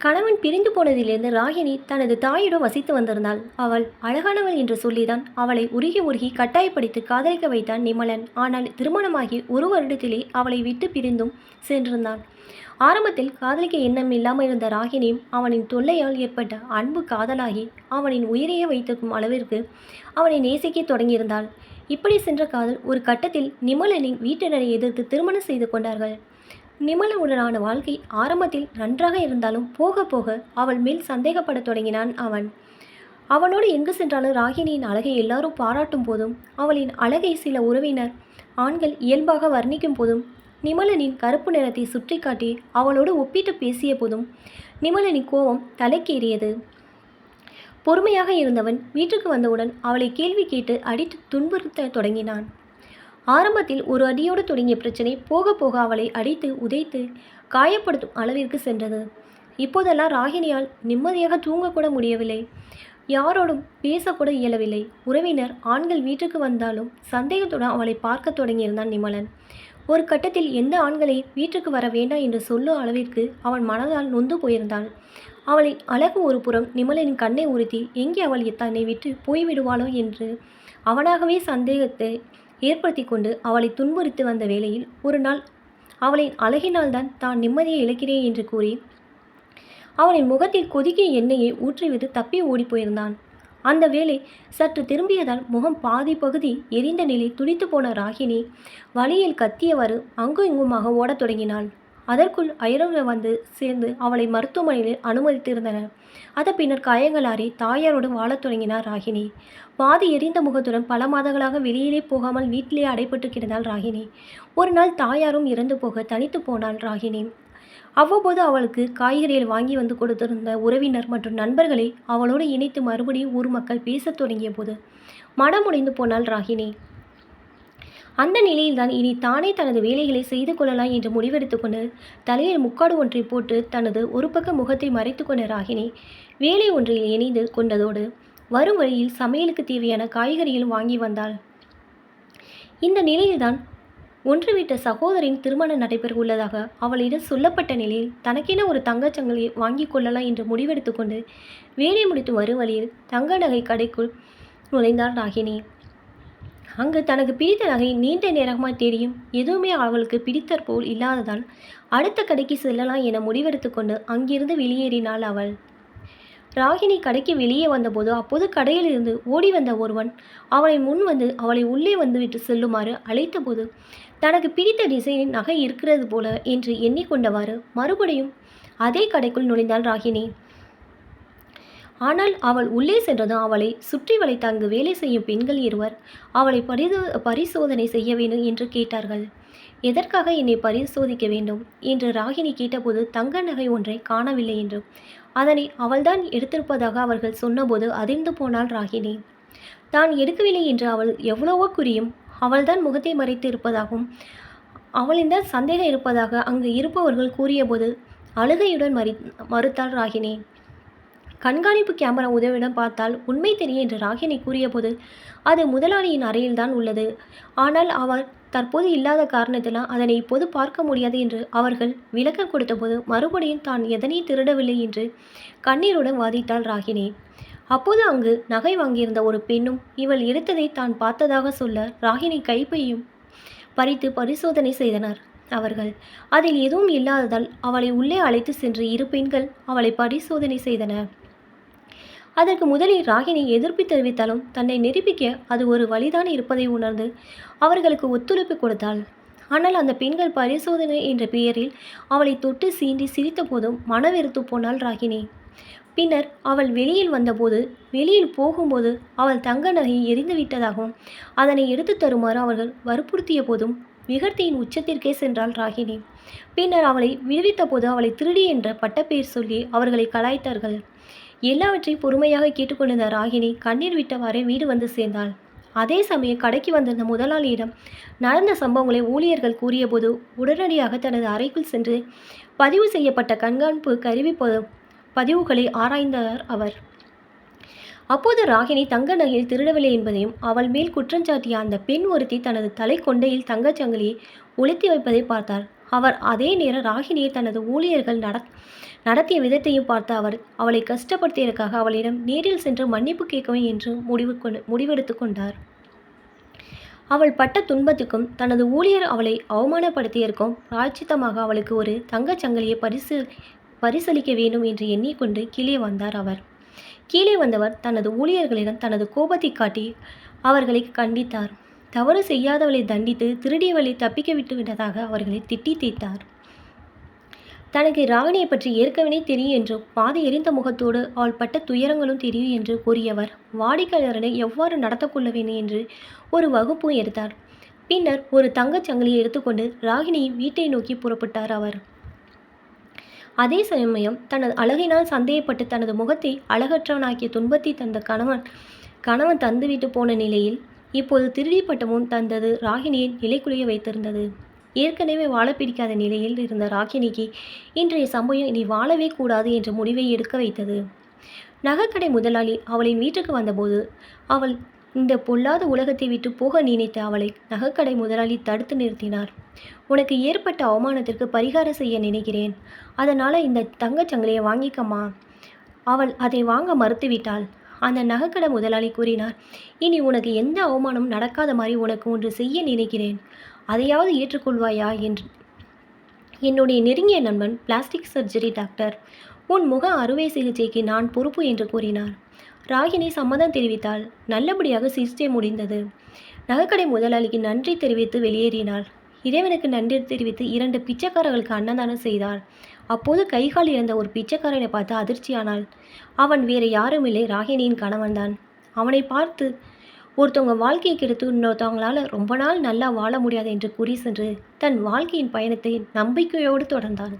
கணவன் பிரிந்து போனதிலிருந்து ராகினி தனது தாயிடம் வசித்து வந்திருந்தாள். அவள் அழகானவள் என்று சொல்லிதான் அவளை உருகி உருகி கட்டாயப்படுத்தி காதலிக்க வைத்தான் நிமலன். ஆனால் திருமணமாகி ஒரு வருடத்திலே அவளை விட்டு பிரிந்தும் சென்றிருந்தான். ஆரம்பத்தில் காதலிக்க எண்ணம் இல்லாமல் இருந்த ராகினியும் அவனின் தொல்லையால் ஏற்பட்ட அன்பு காதலாகி அவனின் உயிரையே வைத்திருக்கும் அளவிற்கு அவனை நேசிக்க தொடங்கியிருந்தாள். இப்படி சென்ற காதல் ஒரு கட்டத்தில் நிமலனின் வீட்டினரை எதிர்த்து திருமணம் செய்து கொண்டார்கள். நிமலனுடனான வாழ்க்கை ஆரம்பத்தில் நன்றாக இருந்தாலும் போக போக அவள் மேல் சந்தேகப்படத் தொடங்கினான் அவன். அவனோடு எங்கு சென்றாலும் ராகினியின் அழகை எல்லாரும் பாராட்டும் போதும் அவளின் அழகை சில உறவினர் ஆண்கள் இயல்பாக வர்ணிக்கும் போதும் நிமலனின் கருப்பு நிறத்தை சுற்றி காட்டி அவளோடு ஒப்பிட்டு பேசிய போதும் நிமலனின் கோபம் தலைக்கேறியது. பொறுமையாக இருந்தவன் வீட்டுக்கு வந்தவுடன் அவளை கேள்வி கேட்டு அடித்து துன்புறுத்த தொடங்கினான். ஆரம்பத்தில் ஒரு அடியோடு தொடங்கிய பிரச்சனை போக போக அவளை அடித்து உதைத்து காயப்படுத்தும் அளவிற்கு சென்றது. இப்போதெல்லாம் ராகினியால் நிம்மதியாக தூங்கக்கூட முடியவில்லை. யாரோடும் பேசக்கூட இயலவில்லை. உறவினர் ஆண்கள் வீட்டுக்கு வந்தாலும் சந்தேகத்துடன் அவளை பார்க்க தொடங்கியிருந்தான் நிமலன். ஒரு கட்டத்தில் எந்த ஆண்களை வீட்டுக்கு வர வேண்டாம் என்று சொல்லும் அளவிற்கு அவன் மனதால் நொந்து போயிருந்தான். அவளை அழகு ஒரு புறம் நிமலனின் கண்ணை உறுத்தி எங்கே அவள் தன்னை விட்டு போய்விடுவாளோ என்று அவனாகவே சந்தேகத்தை ஏற்படுத்தி கொண்டு அவளை துன்புறுத்தி வந்த வேளையில் ஒரு நாள் அவளின் அழகினால்தான் தான் நிம்மதியை இழக்கிறேன் என்று கூறி அவனின் முகத்தில் கொதிக்கிய எண்ணெயை ஊற்றிவிட்டு தப்பி ஓடிப்போயிருந்தான். அந்த வேளை சற்று திரும்பியதால் முகம் பாதி பகுதி எரிந்த நிலை துடித்து போன ராகினி வழியில் கத்தியவாறு அங்கும் இங்குமாக ஓடத் தொடங்கினாள். அதற்குள் ஐரவர்கள் வந்து சேர்ந்து அவளை மருத்துவமனையில் அனுமதித்திருந்தனர். அதன் பின்னர் காயங்களாறி தாயாரோடு வாழத் தொடங்கினார் ராகினி. பாதி எரிந்த முகத்துடன் பல மாதங்களாக வெளியிலே போகாமல் வீட்டிலே அடைபட்டு கிடந்தாள் ராகினி. ஒரு நாள் தாயாரும் இறந்து போக தனித்து போனாள் ராகினி. அவ்வப்போது அவளுக்கு காய்கறிகள் வாங்கி வந்து கொடுத்திருந்த உறவினர் மற்றும் நண்பர்களை அவளோடு இணைத்து மறுபடியும் ஊர் மக்கள் பேசத் தொடங்கிய போது மனமுடைந்து போனாள் ராகினி. அந்த நிலையில்தான் இனி தானே தனது வேலைகளை செய்து கொள்ளலாம் என்று முடிவெடுத்து கொண்டு தலையில் முக்காடு ஒன்றை போட்டு தனது ஒரு பக்க முகத்தை மறைத்து கொண்ட ராகினி வேலை ஒன்றில் இணைந்து கொண்டதோடு வரும் வழியில் சமையலுக்கு தேவையான காய்கறிகளும் வாங்கி வந்தாள். இந்த நிலையில்தான் ஒன்றுவிட்ட சகோதரின் திருமணம் நடைபெற உள்ளதாக அவளிடம் சொல்லப்பட்ட நிலையில் தனக்கென ஒரு தங்கச்சங்கிலியை வாங்கி கொள்ளலாம் என்று முடிவெடுத்து கொண்டு வேலை முடித்து வரும் வழியில் தங்க நகை கடைக்குள் நுழைந்தாள் ராகினி. அங்கு தனக்கு பிடித்த நகை நீண்ட நேரமாக தேடியும் எதுவுமே அவளுக்கு பிடித்தற்போல் இல்லாததால் அடுத்த கடைக்கு செல்லலாம் என முடிவெடுத்து கொண்டு அங்கிருந்து வெளியேறினாள் அவள். ராகினி கடைக்கு வெளியே வந்தபோது அப்போது கடையிலிருந்து ஓடி வந்த ஒருவன் அவளை முன் வந்து அவளை உள்ளே வந்துவிட்டு செல்லுமாறு அழைத்தபோது தனக்கு பிடித்த டிசைனின் நகை இருக்கிறது போல என்று எண்ணிக்கொண்டவாறு மறுபடியும் அதே கடைக்குள் நுழைந்தாள் ராகினி. ஆனால் அவள் உள்ளே சென்றதும் அவளை சுற்றி வளைத்த அங்கு வேலை செய்யும் பெண்கள் இருவர் அவளை பரிசோதனை செய்ய வேண்டும் என்று கேட்டார்கள். எதற்காக என்னை பரிசோதிக்க வேண்டும் என்று ராகினி கேட்டபோது தங்க நகை ஒன்றை காணவில்லை என்றும் அதனை அவள்தான் எடுத்திருப்பதாக அவர்கள் சொன்னபோது அதிர்ந்து போனாள் ராகினி. தான் எடுக்கவில்லை என்று அவள் எவ்வளவோ குறியும் அவள்தான் முகத்தை மறைத்து இருப்பதாகவும் அவளின்தான் சந்தேகம் இருப்பதாக அங்கு இருப்பவர்கள் கூறியபோது அழுகையுடன் மறுத்தாள் ராகினி. கண்காணிப்பு கேமரா உதவியுடன் பார்த்தால் உண்மை தெரியும் என்று ராகினி கூறியபோது அது முதலாளியின் அறையில்தான் உள்ளது. ஆனால் அவர் தற்போது இல்லாத காரணத்தினால் அதனை இப்போது பார்க்க முடியாது என்று அவர்கள் விளக்கம் கொடுத்தபோது மறுபடியும் தான் எதனையும் திருடவில்லை என்று கண்ணீருடன் வாதிட்டாள் ராகினி. அப்போது அங்கு நகை வாங்கியிருந்த ஒரு பெண்ணும் இவள் எடுத்ததை தான் பார்த்ததாக சொல்ல ராகினி கைப்பையும் பறித்து பரிசோதனை செய்தனர் அவர்கள். அதில் எதுவும் இல்லாததால் அவளை உள்ளே அழைத்து சென்று இரு பெண்கள் அவளை பரிசோதனை செய்தனர். அதற்கு முதலில் ராகினி எதிர்ப்பு தெரிவித்தாலும் தன்னை நிரூபிக்க அது ஒரு வழிதான் இருப்பதை உணர்ந்து அவர்களுக்கு ஒத்துழைப்பு கொடுத்தாள். ஆனால் அந்த பெண்கள் பரிசோதனை என்ற பெயரில் அவளை தொட்டு சீண்டி சிரித்த போதும் மனவெறுத்து போனாள் ராகினி. பின்னர் அவள் வெளியில் வந்தபோது வெளியில் போகும்போது அவள் தங்க நகையை எரிந்து விட்டதாகவும் அதனை எடுத்து தருமாறு அவர்கள் வற்புறுத்திய போதும் விகர்த்தியின் உச்சத்திற்கே சென்றாள் ராகினி. பின்னர் அவளை விடுவித்த போது அவளை திருடி என்ற பட்டப்பெயர் சொல்லி அவர்களை கலாய்த்தார்கள். எல்லாவற்றையும் பொறுமையாக கேட்டுக்கொண்டிருந்த ராகினி கண்ணீர் விட்டவாறே வீடு வந்து சேர்ந்தாள். அதே சமயம் கடைக்கு வந்திருந்த முதலாளியிடம் நடந்த சம்பவங்களை ஊழியர்கள் கூறியபோது உடனடியாக தனது அறைக்குள் சென்று பதிவு செய்யப்பட்ட கண்காணிப்பு கருவி பதிவுகளை ஆராய்ந்தார் அவர். அப்போது ராகினி தங்க நகையில் திருடவில்லை என்பதையும் அவள் மேல் குற்றஞ்சாட்டிய அந்த பெண் ஒருத்தி தனது தலை கொண்டையில் தங்கச் சங்கிலியை ஒளித்து வைப்பதை பார்த்தார். அவர் அதே நேரம் ராகினியை தனது ஊழியர்கள் நடத்திய விதத்தையும் பார்த்த அவர் அவளை கஷ்டப்படுத்தியதற்காக அவளிடம் நேரில் சென்று மன்னிப்பு கேட்கவும் என்று முடிவெடுத்து கொண்டார். அவள் பட்ட துன்பத்துக்கும் தனது ஊழியர் அவளை அவமானப்படுத்தியதற்கும் பிராயச்சித்தமாக அவளுக்கு ஒரு தங்கச் சங்கிலியை பரிசளிக்க வேண்டும் என்று எண்ணிக்கொண்டு கீழே வந்தார் அவர். கீழே வந்தவர் தனது ஊழியர்களிடம் தனது கோபத்தை காட்டி அவர்களை கண்டித்தார். தவறு செய்யாதவளை தண்டித்து திருடியவளை தப்பிக்க விட்டு விட்டதாக அவர்களை திட்டி தீர்த்தார். தனக்கு ராகினியை பற்றி ஏற்கனவே தெரியும் என்றும் பாதி எரிந்த முகத்தோடு அவள் பட்ட துயரங்களும் தெரியும் என்று கூறியவர் வாடிக்கையாளரை எவ்வாறு நடத்தக்கொள்ள வேண்டும் என்று ஒரு வகுப்பு எடுத்தார். பின்னர் ஒரு தங்கச் சங்கிலியை எடுத்துக்கொண்டு ராகினியை வீட்டை நோக்கி புறப்பட்டார் அவர். அதே சமயம் தனது அழகினால் சந்தேகப்பட்டு தனது முகத்தை அழகற்றவனாக்கிய துன்பத்தை தந்த கணவன் தந்துவிட்டு போன நிலையில் இப்போது திருடி பட்டமும் தந்தது ராகினியை நிலைக்குலைய வைத்திருந்தது. ஏற்கனவே வாழ பிடிக்காத நிலையில் இருந்த ராகினிக்கு இன்றைய சம்பவம் இனி வாழவே கூடாது என்ற முடிவை எடுக்க வைத்தது. நகைக்கடை முதலாளி அவளின் வீட்டுக்கு வந்தபோது அவள் இந்த பொல்லாத உலகத்தை விட்டு போக நினைத்த அவளை நகைக்கடை முதலாளி தடுத்து நிறுத்தினார். உனக்கு ஏற்பட்ட அவமானத்திற்கு பரிகாரம் செய்ய நினைக்கிறேன். அதனால் இந்த தங்கச் சங்கிலியை வாங்கிக்கம்மா. அவள் அதை வாங்க மறுத்துவிட்டாள். அந்த நகைக்கடை முதலாளி கூறினார், இனி உனக்கு எந்த அவமானமும் நடக்காத மாதிரி உனக்கு ஒன்று செய்ய நினைக்கிறேன். அதையாவது ஏற்றுக்கொள்வாயா என்று. என்னுடைய நெருங்கிய நண்பன் பிளாஸ்டிக் சர்ஜரி டாக்டர். உன் முக அறுவை சிகிச்சைக்கு நான் பொறுப்பு என்று கூறினார். ராகினி சம்மதம் தெரிவித்தாள். நல்லபடியாக சிகிச்சை முடிந்தது. நகைக்கடை முதலாளிக்கு நன்றி தெரிவித்து வெளியேறினாள். இறைவனுக்கு நன்றி தெரிவித்து 2 பிச்சைக்காரர்களுக்கு அன்னதானம் செய்தாள். அப்போது கைகால் இழந்த ஒரு பிச்சைக்காரனை பார்த்து அதிர்ச்சியானாள். அவன் வேறு யாருமில்லை, ராகினியின் கணவன்தான். அவனை பார்த்து ஒருத்தவங்க வாழ்க்கையை கெடுத்து இன்னொருத்தவங்களால் ரொம்ப நாள் நல்லா வாழ முடியாது என்று கூறி சென்று தன் வாழ்க்கையின் பயணத்தை நம்பிக்கையோடு தொடர்ந்தான்.